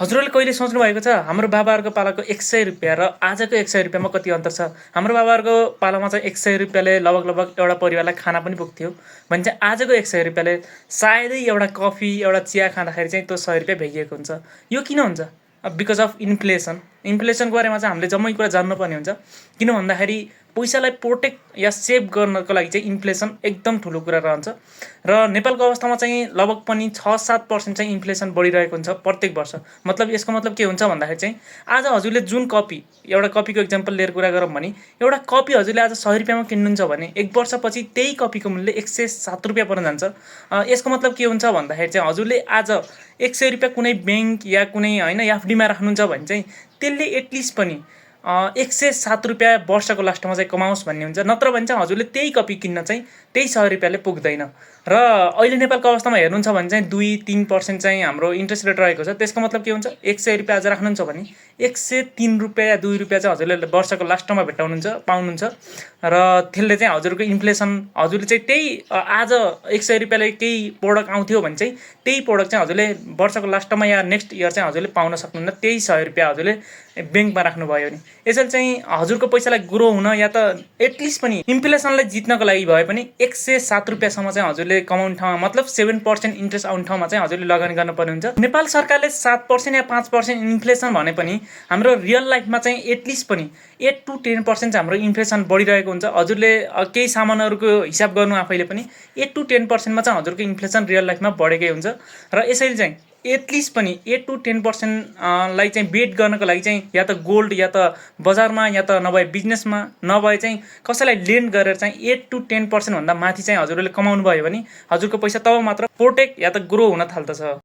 हजुरहरूले कहिले सोच्नु भएको छ हाम्रो बाबाहरूको पालाको 100 रुपियाँ र आजको 100 रुपियाँमा कति अन्तर छ? हाम्रो बाबाहरूको पालामा चाहिँ 100 रुपियाँले लगभग एउटा परिवारलाई खाना पनि पुग्थ्यो भने चाहिँ आजको 100 रुपियाँले सायदै एउटा कफी एउटा चिया खाँदाखेरि चाहिँ त्यो 100 रुपियाँ भइएको हुन्छ। यो किन हुन्छ? बिकज अफ इन्फ्लेसनको बारेमा चाहिँ हामीले जम्मै कुरा जान्नुपर्ने हुन्छ। किन भन्दाखेरि पैसालाई प्रोटेक्ट या सेभ गर्नको लागि चाहिँ इन्फ्लेसन एकदम ठुलो कुरा रहन्छ र नेपालको अवस्थामा चाहिँ लगभग पनि 6-7% चाहिँ इन्फ्लेसन बढिरहेको हुन्छ प्रत्येक वर्ष। मतलब यसको मतलब के हुन्छ भन्दाखेरि चाहिँ आज हजुरले जुन कपी, एउटा कपीको इक्जाम्पल लिएर कुरा गरौँ भने एउटा कपी हजुरले आज 100 रुपियाँमा किन्नुहुन्छ भने 1 वर्षपछि त्यही कपीको मूल्य 107 रुपियाँ पर्न जान्छ। यसको मतलब के हुन्छ भन्दाखेरि चाहिँ हजुरले आज 100 रुपियाँ कुनै ब्याङ्क या कुनै होइन एफडीमा राख्नुहुन्छ भने चाहिँ त्यसले एटलिस्ट पनि 107 रुपियाँ वर्षको लास्टमा चाहिँ कमाओस् भन्ने हुन्छ। नत्र भने चाहिँ हजुरले त्यही कपी किन्न चाहिँ त्यही 100 रुपियाँले पुग्दैन। र अहिले नेपालको अवस्थामा हेर्नुहुन्छ भने चाहिँ 2-3% चाहिँ हाम्रो इन्ट्रेस्ट रेट रहेको छ। त्यसको मतलब के हुन्छ? 100 रुपियाँ आज राख्नुहुन्छ भने 103 रुपियाँ या 2 रुपियाँ चाहिँ हजुरले वर्षको लास्टमा पाउनुहुन्छ र त्यसले चाहिँ हजुरको इन्फ्लेसन हजुरले चाहिँ त्यही आज 100 रुपियाँले केही प्रोडक्ट आउँथ्यो भने चाहिँ त्यही प्रोडक्ट चाहिँ हजुरले वर्षको लास्टमा या नेक्स्ट इयर चाहिँ हजुरले पाउन सक्नुहुन्न त्यही 100 रुपियाँ हजुरले ब्याङ्कमा राख्नुभयो भने। यसैले चाहिँ हजुरको पैसालाई ग्रो हुन या त एटलिस्ट पनि इन्फ्लेसनलाई जित्नको लागि भए पनि 107 रुपियाँसम्म चाहिँ हजुरले कमाउने ठाउँमा मतलब 7% इन्ट्रेस्ट आउने ठाउँमा चाहिँ हजुरले लगानी गर्नुपर्ने हुन्छ। नेपाल सरकारले 7% या 5% इन्फ्लेसन भने पनि हाम्रो रियल लाइफमा चाहिँ एटलिस्ट पनि 8-10% चाहिँ हाम्रो इन्फ्लेसन बढिरहेको हुन्छ। हजुरले केही सामानहरूको हिसाब गर्नु आफैले पनि 8-10% मा चाहिँ हजुरको इन्फ्लेसन रियल लाइफमा बढेकै हुन्छ। र यसैले चाहिँ एटलिस्ट पनि 8-10% लाई चाहिँ बेट गर्नको लागि चाहिँ या त गोल्ड या त बजारमा या त नभए बिजनेसमा नभए चाहिँ कसैलाई लेन्ड गरेर चाहिँ 8-10% भन्दा माथि चाहिँ हजुरले कमाउनु भयो भने हजुरको पैसा तब मात्र प्रोटेक्ट या त ग्रो हुन थाल्दछ।